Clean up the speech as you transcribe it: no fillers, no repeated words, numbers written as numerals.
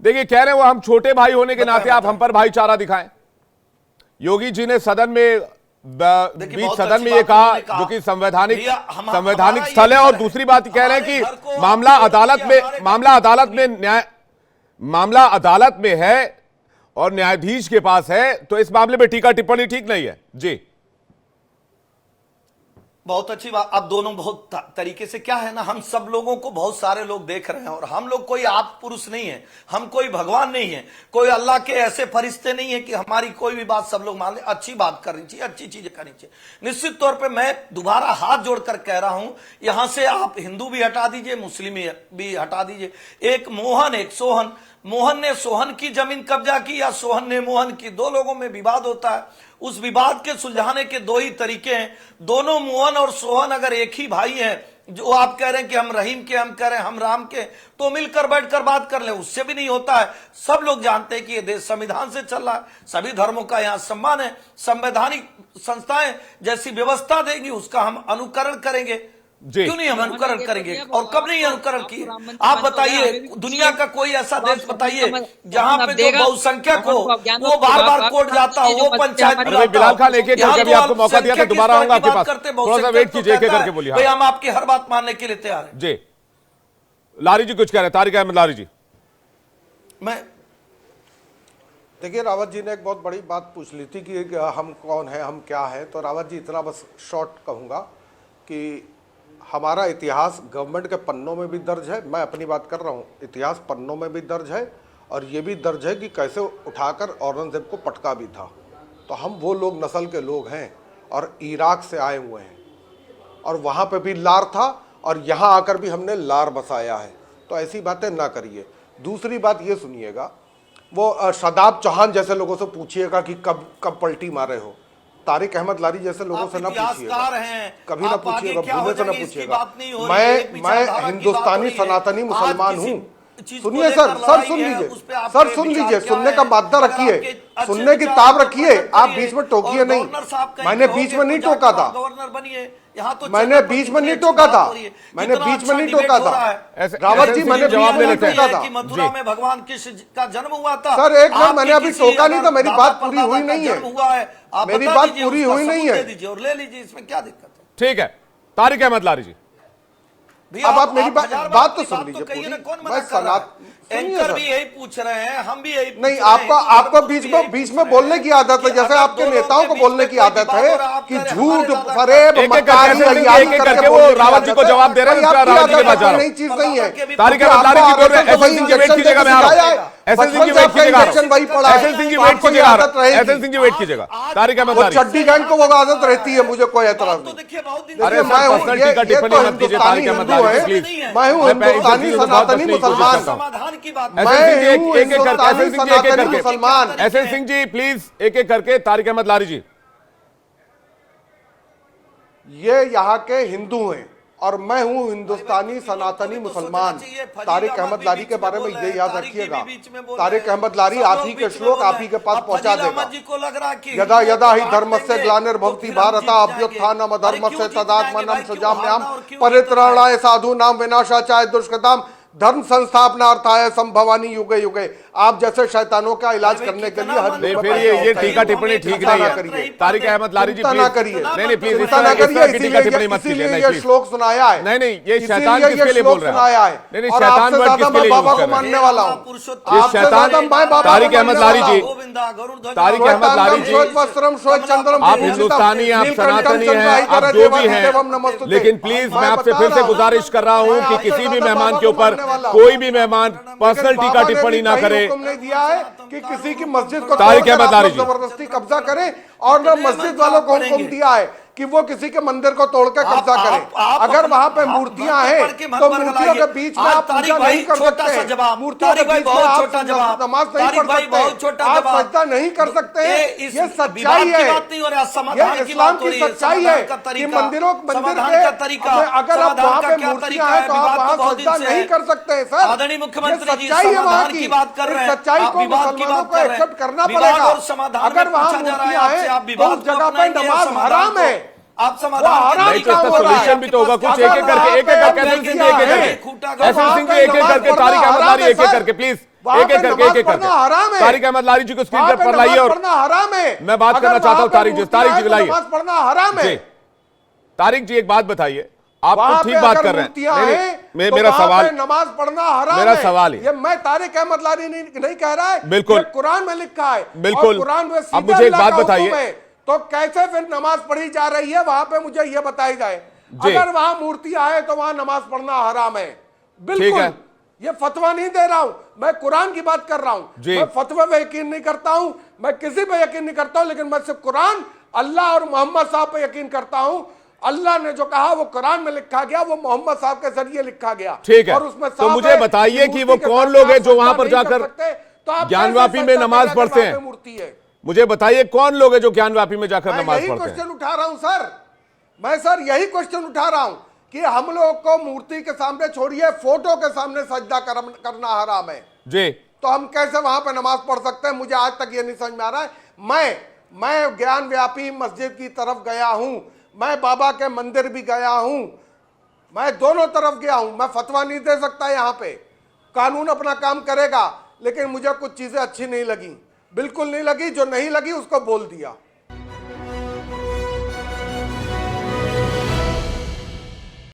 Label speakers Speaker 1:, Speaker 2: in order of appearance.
Speaker 1: देखिए कह रहे हैं वो हम छोटे भाई होने के नाते आप हम पर भाईचारा दिखाएं। योगी जी ने सदन में बीच सदन में ये कहा जो कि संवैधानिक स्थल है, और दूसरी बात कह रहे हैं कि मामला अदालत में है और न्यायाधीश के पास है, तो इस मामले में टीका टिप्पणी ठीक नहीं है। जी
Speaker 2: बहुत अच्छी बात। अब दोनों बहुत तरीके से क्या है ना, हम सब लोगों को बहुत सारे लोग देख रहे हैं और हम लोग कोई आप पुरुष नहीं है, हम कोई भगवान नहीं है, कोई अल्लाह के ऐसे फरिश्ते नहीं है कि हमारी कोई भी बात सब लोग मान ले। अच्छी बात करनी चाहिए, अच्छी चीजें करनी चाहिए। निश्चित तौर पे मैं दोबारा हाथ जोड़कर कह रहा हूं, यहां से आप हिंदू भी हटा दीजिए, मुस्लिम भी हटा दीजिए। एक मोहन एक सोहन, मोहन ने सोहन की जमीन कब्जा की या सोहन ने मोहन की, दो लोगों में विवाद होता है। उस विवाद के सुलझाने के दो ही तरीके हैं। दोनों मोहन और सोहन अगर एक ही भाई हैं, जो आप कह रहे हैं कि हम रहीम के, हम कह रहे हैं हम राम के, तो मिलकर बैठकर बात कर ले, उससे भी नहीं होता है। सब लोग जानते हैं कि ये देश संविधान से चल रहा है, सभी धर्मों का यहाँ सम्मान है, संवैधानिक संस्थाएं जैसी व्यवस्था देंगी उसका हम अनुकरण करेंगे। क्यों नहीं हम अनुकरण करेंगे, और कब नहीं अनुकरण किए? आप बताइए, दुनिया का कोई ऐसा देश बताइए जहां पे जो बहुसंख्यक हो वो बार बार कोर्ट जाता हो, वो पंचायत में
Speaker 1: बिलाल खान एक करके आपको मौका दिया था, दोबारा आऊंगा आपके पास, थोड़ा सा वेट कीजिए, एक करके बोलिए।
Speaker 2: भाई हम आपकी हर बात मानने के लिए तैयार हैं।
Speaker 1: जी लारी जी कुछ कह रहे हैं, तारिक अहमद लारी जी।
Speaker 3: मैं देखिए, रावत जी ने एक बहुत बड़ी बात पूछ ली थी कि हम कौन है, हम क्या है। तो रावत जी इतना बस शॉर्ट कहूंगा कि हमारा इतिहास गवर्नमेंट के पन्नों में भी दर्ज है, मैं अपनी बात कर रहा हूँ, इतिहास पन्नों में भी दर्ज है, और ये भी दर्ज है कि कैसे उठाकर औरंगजेब को पटका भी था। तो हम वो लोग नस्ल के लोग हैं और इराक से आए हुए हैं, और वहाँ पे भी लार था और यहाँ आकर भी हमने लार बसाया है। तो ऐसी बातें ना करिए। दूसरी बात ये सुनिएगा, वो शादाब चौहान जैसे लोगों से पूछिएगा कि कब कब पलटी मारे हो। तारिक अहमद लारी जैसे लोगों से ना पूछिएगा, कभी ना पूछिएगा, भूले से ना पूछिएगा। मैं हिंदुस्तानी सनातनी मुसलमान हूँ। सुनिए सर सुन लीजिए, सुन लीजिए, सुनने का मादा रखिए, सुनने की ताब रखिए, आप बीच में टोकिए नहीं। मैंने बीच में नहीं टोका था, मैंने बीच में नहीं टोका था, मैंने बीच में नहीं टोका था। रावत जी मैंने बीच में नहीं टोका था।
Speaker 2: मथुरा में भगवान कृष्ण का जन्म हुआ था
Speaker 3: सर, एक बार मैंने अभी टोका नहीं था, मेरी बात पूरी हुई नहीं है, मेरी बात पूरी हुई नहीं है,
Speaker 2: और ले लीजिए, इसमें क्या दिक्कत है?
Speaker 1: ठीक है तारिक अहमद लारी जी,
Speaker 3: अब आप मेरी बात तो सुन लीजिए पूरी। मैं
Speaker 2: एंकर भी यही पूछ रहे हैं, हम भी यही
Speaker 3: नहीं, आपको बीच में बोलने की आदत है, जैसे आपके नेताओं को बोलने की आदत है कि झूठ फरेब मक्कारी
Speaker 1: करके वो रावत जी को जवाब दे रहे हैं। रावत जी के पास जा रहा हूं,
Speaker 3: नई चीज नहीं है।
Speaker 1: तारिक अहमद लारी जी बोल रहे हैं एसएल सिंह जी वेट कीजिएगा, मैं आ रहा हूं। एसएल सिंह जी वेट कीजिएगा, एसएल सिंह जी वेट कीजिएगा, एसएल सिंह जी वेट कीजिएगा। तारिक अहमद लारी,
Speaker 3: चड्डी गैंग को वो आदत रहती है, मुझे कोई एतराज नहीं।
Speaker 1: अरे मैं पर्सनल टीका टिप्पणी मत कीजिए तारिक अहमद लारी प्लीज।
Speaker 3: मैं हूं हिंदुस्तानी सनातनी मुसलमान,
Speaker 2: समाधान की बात।
Speaker 1: एक एक करके एसएल सिंह जी एक एक करके, एसएल सिंह जी प्लीज एक एक करके। तारिक अहमद लारी जी,
Speaker 3: ये यहाँ के हिंदू हैं और मैं हूँ हिंदुस्तानी सनातनी मुसलमान। तारिक अहमद लारी के बारे में ये याद रखिएगा, तारिक अहमद लारी आप ही के श्लोक आप ही के पास पहुंचा देगा। यदा यदा ही धर्मस्य ग्लानिर्भवति भारत अभ्युत्थानम् अधर्मस्य तदात्मनं सृजाम्यहम् परित्राणाय साधूनां विनाशाय दुष्कृताम् धर्म संस्थापनार्थाय संभवानी युगे युगे। आप जैसे शैतानों का इलाज करने के लिए हर
Speaker 1: नहीं, फिर ये टीका टिप्पणी ठीक नहीं है। तारिक अहमद लारी जी
Speaker 3: ना करिए,
Speaker 1: नहीं प्लीज
Speaker 3: ना करिए,
Speaker 1: टीका टिप्पणी मत कीजिए।
Speaker 3: ये श्लोक सुनाया है,
Speaker 1: नहीं ये शैतान किसके लिए बोल रहा है? नहीं
Speaker 3: और
Speaker 1: शैतान
Speaker 3: आपसे
Speaker 1: वर्ड
Speaker 3: ज्यादा
Speaker 1: किसके
Speaker 3: मैं
Speaker 1: लिए
Speaker 3: बाबा
Speaker 1: यूज
Speaker 3: को
Speaker 1: कर रहे
Speaker 3: मानने वाला हूँ।
Speaker 1: हैं? ये शैतान तारिक अहमद लारी जी, तारिक अहमद लारी जी, आप हिंदुस्तानी, आप सनातनी हैं, आप जो भी हैं, लेकिन प्लीज मैं आपसे फिर से गुजारिश कर रहा हूं कि किसी भी मेहमान के ऊपर कोई भी मेहमान पर्सनल टीका टिप्पणी ना करे।
Speaker 3: तुमने दिया है कि किसी की मस्जिद को
Speaker 1: तारिक अहमद लारी जी
Speaker 3: जबरदस्ती कब्जा करे, और न मस्जिद वालों को हुक्म दिया है कि वो किसी के मंदिर को तोड़कर कब्जा करें। अगर वहां पे मूर्तियां हैं तो मूर्तियों के बीच में आप पूजा नहीं कर सकते, मूर्तियों के बीच में आप नमाज नहीं पढ़ सकते, आप सजदा नहीं कर सकते। ये सच्चाई है, ये इस्लाम की सच्चाई है कि मंदिर पे अगर आप वहां पे मूर्तियां हैं तो आप वहां सजदा नहीं कर सकते। सर
Speaker 2: आदरणीय मुख्यमंत्री जी
Speaker 3: सच्चाई है वहां की, सच्चाई को
Speaker 2: विवाद
Speaker 3: मुसलमानों को एक्सेप्ट करना पड़ेगा। अगर वहां मूर्तियां हैं तो उस जगह पे नमाज हराम है।
Speaker 2: आप समाधान
Speaker 1: नहीं तो इसका सोल्यूशन भी तो होगा कुछ। एक एक करके एसएल सिंह जी एक एक करके, एसएल सिंह जी एक एक करके, तारिक अहमद लारी एक एक करके प्लीज
Speaker 3: वहां
Speaker 1: एक
Speaker 3: पे
Speaker 1: एक करके
Speaker 3: नमाज
Speaker 1: एक एक
Speaker 3: पढ़ना हराम
Speaker 1: करके
Speaker 3: है।
Speaker 1: तारिक अहमद लारी जी को स्क्रीन
Speaker 3: वहां
Speaker 1: पर
Speaker 3: पे
Speaker 1: लाइए
Speaker 3: नमाज
Speaker 1: और
Speaker 3: पढ़ना हराम है।
Speaker 1: मैं बात करना
Speaker 3: अगर
Speaker 1: चाहता हूं
Speaker 3: वहां पे
Speaker 1: तारिक जी
Speaker 3: मूर्ति
Speaker 1: तारिक
Speaker 3: आए
Speaker 1: जी
Speaker 3: तो
Speaker 1: लाइए।
Speaker 3: नमाज पढ़ना हराम है।
Speaker 1: जी तारिक जी एक बात बताइए, आप
Speaker 3: वहां
Speaker 1: तो
Speaker 3: पे
Speaker 1: ठीक बात
Speaker 3: अगर
Speaker 1: कर रहे हैं।
Speaker 3: मूर्तियां
Speaker 1: नहीं,
Speaker 3: हैं
Speaker 1: नहीं,
Speaker 3: तो
Speaker 1: मेरा
Speaker 3: वहां
Speaker 1: सवाल,
Speaker 3: पे नमाज पढ़ना हराम
Speaker 1: मेरा
Speaker 3: है।
Speaker 1: सवाल ही
Speaker 3: ये मैं तारिक अहमद लारी नहीं कह रहा है,
Speaker 1: बिल्कुल।
Speaker 3: ये कुरान में लिखा है।
Speaker 1: बिल्कुल।
Speaker 3: और कुरान में
Speaker 1: अब
Speaker 3: सीधे
Speaker 1: मुझे एक
Speaker 3: अल्लाह
Speaker 1: बात
Speaker 3: का हुक्म
Speaker 1: बताइए।
Speaker 3: है, तो कैसे फिर नमाज पढ़ी जा रही है वहां पे, मुझे ये बताई जाए।
Speaker 1: जी।
Speaker 3: अगर वहां मूर्ति आए तो वहां नमाज पढ़ना हराम है।
Speaker 1: ठीक
Speaker 3: बिल्कुल,
Speaker 1: है।
Speaker 3: ये फतवा नहीं दे रहा हूं, मैं कुरान की बात कर रहा हूं।
Speaker 1: जी।
Speaker 3: मैं फतवे पे यकीन नहीं करता हूं, मैं किसी पे यकीन नहीं करता हूं, लेकिन मैं सिर्फ कुरान, अल्लाह और मोहम्मद साहब पे यकीन करता हूं। अल्लाह ने जो कहा वो कुरान में लिखा गया, वो मोहम्मद साहब के जरिए लिखा गया।
Speaker 1: ठीक है।
Speaker 3: और उसमें
Speaker 1: तो
Speaker 3: साफ
Speaker 1: मुझे
Speaker 3: है
Speaker 1: बताइए कि वो
Speaker 3: मूर्ति के
Speaker 1: कौन
Speaker 3: सामने
Speaker 1: लोग हैं
Speaker 3: आप
Speaker 1: जो वहां
Speaker 3: सजदा
Speaker 1: पर
Speaker 3: नहीं कर
Speaker 1: जाकर
Speaker 3: सकते, तो आप
Speaker 1: ज्ञानवापी
Speaker 3: कैसे
Speaker 1: में
Speaker 3: सजदा
Speaker 1: नमाज
Speaker 3: करें
Speaker 1: पढ़ते
Speaker 3: अगर वहां
Speaker 1: हैं?
Speaker 3: पे मूर्ति है?
Speaker 1: मुझे बताइए कौन लोग हैं जो ज्ञानवापी में जाकर
Speaker 3: मैं
Speaker 1: नमाज
Speaker 3: यही
Speaker 1: पढ़ते हैं?
Speaker 3: क्वेश्चन उठा रहा हूं सर, मैं सर यही क्वेश्चन उठा रहा हूं कि हम लोग को मूर्ति के सामने छोड़िए, फोटो के सामने सजदा करना हराम है।
Speaker 1: जी।
Speaker 3: तो हम कैसे वहां पे नमाज पढ़ सकते हैं? मुझे आज तक ये नहीं समझ में आ रहा है। मैं ज्ञान व्यापी मस्जिद की तरफ गया हूं, मैं बाबा के मंदिर भी गया हूं, मैं दोनों तरफ गया हूं। मैं फतवा नहीं दे सकता, यहां पे कानून अपना काम करेगा, लेकिन मुझे कुछ चीजें अच्छी नहीं लगी, बिल्कुल नहीं लगी। जो नहीं लगी उसको बोल दिया।